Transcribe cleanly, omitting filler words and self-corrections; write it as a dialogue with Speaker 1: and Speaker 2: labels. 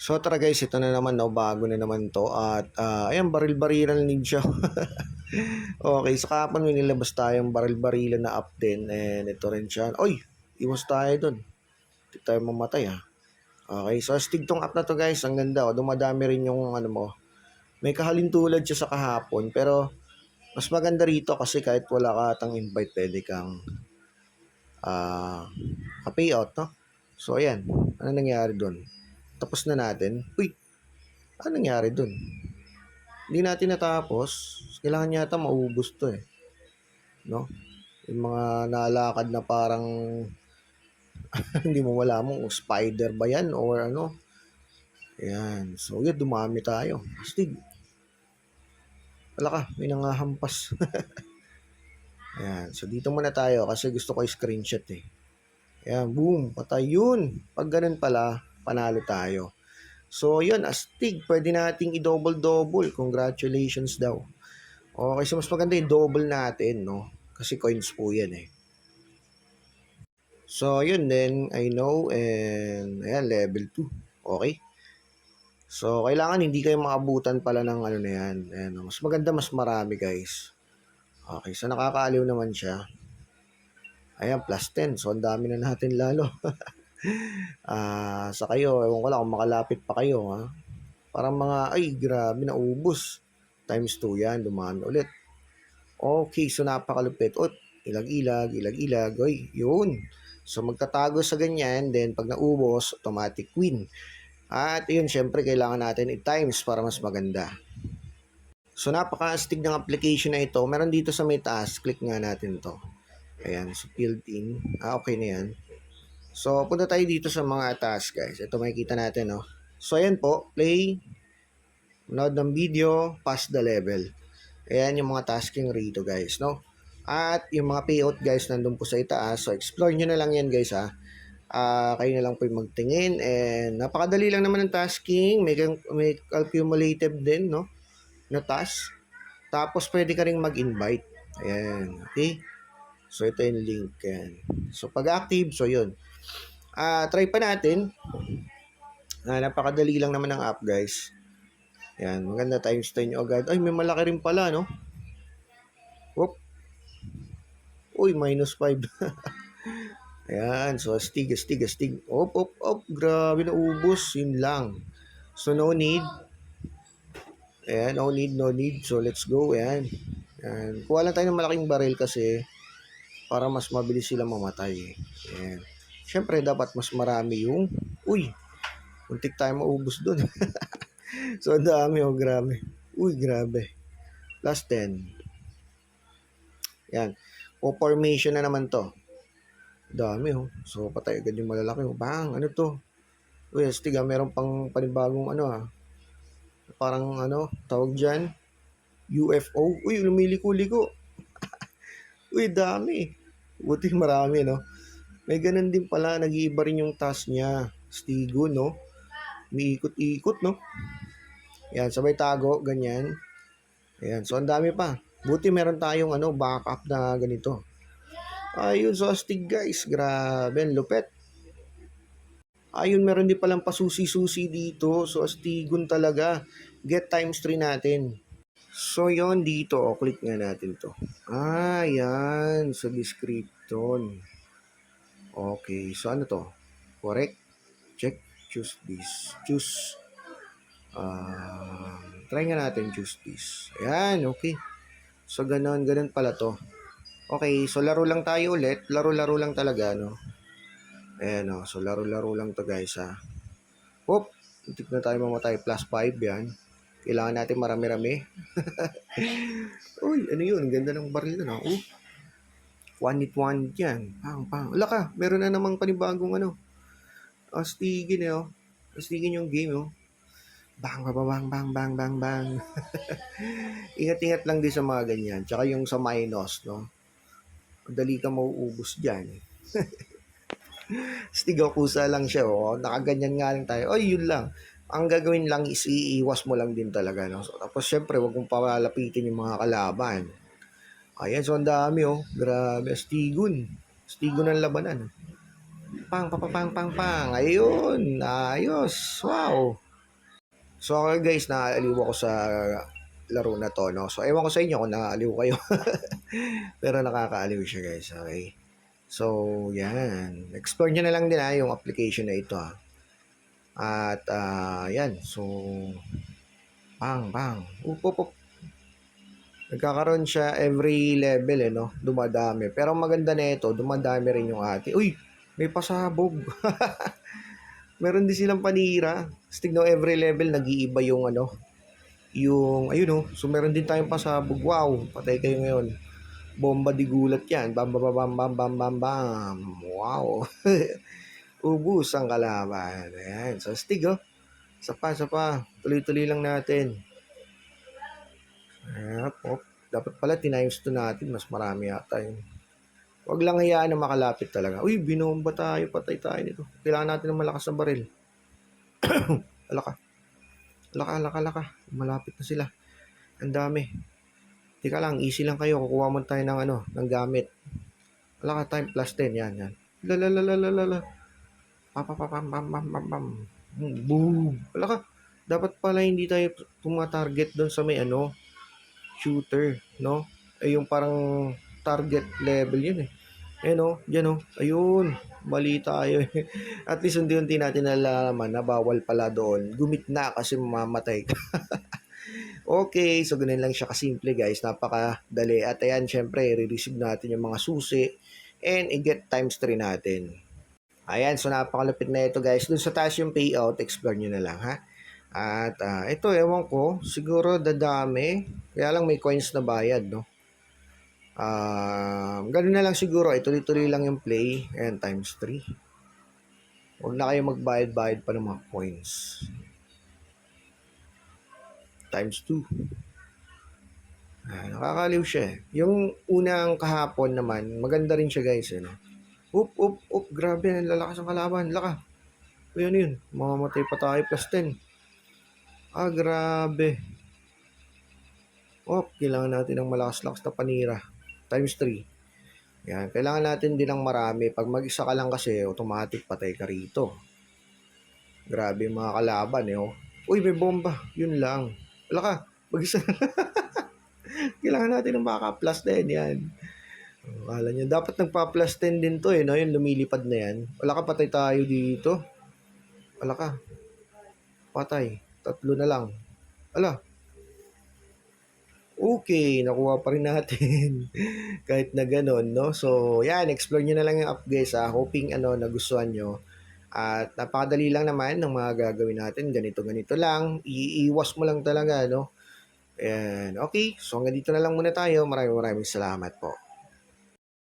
Speaker 1: So tara guys, ito na naman, no, bago na naman to at ayan, baril-barilan ninja. Okay, so kahapon may nilabas tayong baril-barilan na up din and ito rin siya. Oy, iwas tayo dun. Hindi tayo mamatay ha. Okay, so astig tong app na to guys, ang ganda, oh. Dumadami rin yung ano mo. May kahalintulad siya sa kahapon pero mas maganda rito kasi kahit wala ka atang invite, pwede kang ah payout, no? So ayan, ano nangyari dun? Tapos na natin. Uy, ano nangyari dun? Hindi natin natapos. Kailangan yata maubos to eh. No? Yung mga nalakad na parang hindi mo malaman kung spider ba yan or ano. Ayan. So yun, dumami tayo. Astig. Wala ka, may nangahampas. Ayan. So dito muna tayo kasi gusto ko i-screenshot eh. Ayan, boom. Patay yun. Pag ganun pala, panalo tayo. So yun, astig. Pwede nating i-double-double. Congratulations daw. Okay, so mas maganda yung double natin, no? Kasi coins po yan eh. So, yun din, I know, and ayan, level 2. Okay. So, kailangan hindi kayo maabutan pala ng ano na yan. Ayan, mas maganda, mas marami guys. Okay, so nakakaaliw naman siya. Ayan, plus 10. So, ang dami na natin lalo. Sa kayo, ewan ko lang kung makalapit pa kayo, ha? Parang mga, ay, grabe, naubos. Times 2 yan, dumaan ulit. Okay, so napakalupit. O, ilag-ilag, ilag-ilag. Oy, yun. So magtatago sa ganyan, then pag naubos, automatic win. At yun, syempre kailangan natin i-times para mas maganda. So napaka-astig ng application na ito. Meron dito sa may taas, click nga natin to. Ayan, so built in. Okay na yan. So punta tayo dito sa mga task guys. Ito makikita natin, no. So ayan po, play, manood ng video, pass the level. Ayan yung mga tasking rito guys, no? At yung mga payout guys nandun po sa itaas. So explore nyo na lang yan guys ha. Kayo na lang po yung magtingin and napakadali lang naman ng tasking. May calculative din, no? Na task. Tapos pwede ka ring mag-invite. Ayan, okay? So ito yung link yan. So pag active, so yun. Try pa natin. Napakadali lang naman ng app guys. Ayan, maganda times 10 nyo agad. Ay, may malaki rin pala, no? Whoop. Uy, minus 5. Ayan, so astig. Op. Grabe, naubos. Yun lang. So, no need. Ayan, no need. So, let's go. Ayan. Ayan. Kuha lang tayo ng malaking baril kasi para mas mabilis sila mamatay. Ayan. Siyempre, dapat mas marami yung... Uy, muntik tayo maubos dun. So, ang dami. Oh, grabe. Uy, grabe. Last 10. Ayan. O, formation na naman to. Dami, oh. So, patay agad yung malalaki. Oh. Bang, ano to? Uy, astig meron pang panibagong ano parang ano, tawag dyan, UFO. Uy, lumiliko-liko. Uy, dami. Buti marami, no? May ganun din pala, nag-iiba rin yung task niya. Stigo, no? May ikot-ikot, no? Yan, sabay tago, ganyan. Ayan, so ang dami pa. Buti meron tayong ano, backup na ganito. Ayun, so astig guys. Grabe, lupet. Ayun, meron din palang pasusi-susi dito. So, astigon talaga. Get times 3 natin. So, yon dito. Click nga natin to. Yan. Sa description. Okay. So, ano to? Correct. Check. Choose this. Choose. Try nga natin choose this. Ayan. Okay. So, ganun pala to. Okay. So, laro lang tayo ulit. Laro-laro lang talaga, no? Ayan, o. So, laro-laro lang to, guys, ha. Hop. Hindi na tayo mamatay. Plus 5 yan. Kailangan natin marami-rami. Uy, ano yun? Ganda ng baril na. Oh. One hit yan. Pang. Wala ka. Meron na namang panibagong ano. Astigin eh, oh. Astigin yung game, oh. Bang. Ingat-ingat lang din sa mga ganyan. Tsaka yung sa minus, no? Madali ka mauubos dyan. Stigaw kusa lang siya, oh. Nakaganyan nga lang tayo. Oy, yun lang. Ang gagawin lang is iiwas mo lang din talaga, no? So, tapos syempre, wag mong palalapitin yung mga kalaban. Ayan, so ang dami, oh. Grabe, astigon. Astigon ng labanan. Pang. Ayun, ayos. Wow. So ako guys, naaaliw ako sa laro na to, no? So ewan ko sa inyo kung naaaliw kayo. Pero nakakaaliw siya guys, okay? So, yan. Explore nyo na lang din yung application na ito. At, yan. So, bang, bang. Up, up, up. Nagkakaroon siya every level, no? Dumadami. Pero ang maganda na ito, dumadami rin yung ate. Uy, may pasabog. Meron din silang panira. Tignan every level, nag-iiba yung ayun, no? So, meron din tayong pasabog. Wow, patay kayo ngayon. Bomba di gulat yan. Bam, bam, bam, bam, bam, bam, bam. Wow. Ubus ang kalaban. Ayan. So, stig, oh. Sa pa. Tuloy-tuloy lang natin. Ayan, oh. Dapat pala, tinimes 2 natin. Mas marami yata yun. Huwag lang hayaan na makalapit talaga. Uy, binomba tayo. Patay tayo nito. Kailangan natin ng malakas na baril. Alaka. Alaka. Malapit na sila. Ang dami. Tika lang, easy lang kayo. Kukuha mo tayo ng gamit. Alaka time plus 10. Yan. Lalalala. Pam. Boom. Wala ka. Dapat pala hindi tayo tumatarget doon sa may shooter, no? Ay yung parang target level yun eh. Yan Ayun. Mali tayo eh. At least unti-unti natin nalalaman na bawal pala doon. Gumit na kasi mamamatay ka. Okay, so ganun lang siya kasimple guys. Napakadali. At ayan, syempre, re-receive natin yung mga susi and i-get times 3 natin. Ayan, so napakalupit na ito guys. Doon sa taas yung payout, explore nyo na lang ha. At ito, ewan ko, siguro dadami. Kaya lang may coins na bayad, no? Ganun na lang siguro, ituloy-tuloy lang yung play. Ayan, times 3. Huwag na kayo magbayad-bayad pa ng mga coins. Times 2. Nakakaliw siya eh. Yung unang kahapon naman, maganda rin siya guys. Up. Grabe, ang lalakas ang kalaban. Laka. Ayun yun. Mamamatay pa tayo plus 10. Grabe. Kailangan natin ng malakas-lakas na panira. Times 3. Yan. Kailangan natin din ng marami. Pag mag-isa ka lang kasi, automatic patay ka rito. Grabe yung mga kalaban eh. Uy, may bomba. Yun lang. Wala ka. Mag-isa. Kailangan natin ng baka plus 10. Yan. Kala nyo. Dapat nagpa-plus 10 din to eh. No? Yung lumilipad na yan. Wala ka, patay tayo dito. Wala ka. Patay. 3 na lang. Ala. Okay, nakuha pa rin natin. Kahit na ganun, no? So, yan, explore nyo na lang yung app guys, hoping nagustuhan nyo. At napakadali lang naman ng mga gagawin natin. Ganito lang. Iiwas mo lang talaga, no? And, okay, so hanggang dito na lang muna tayo. Maraming salamat po.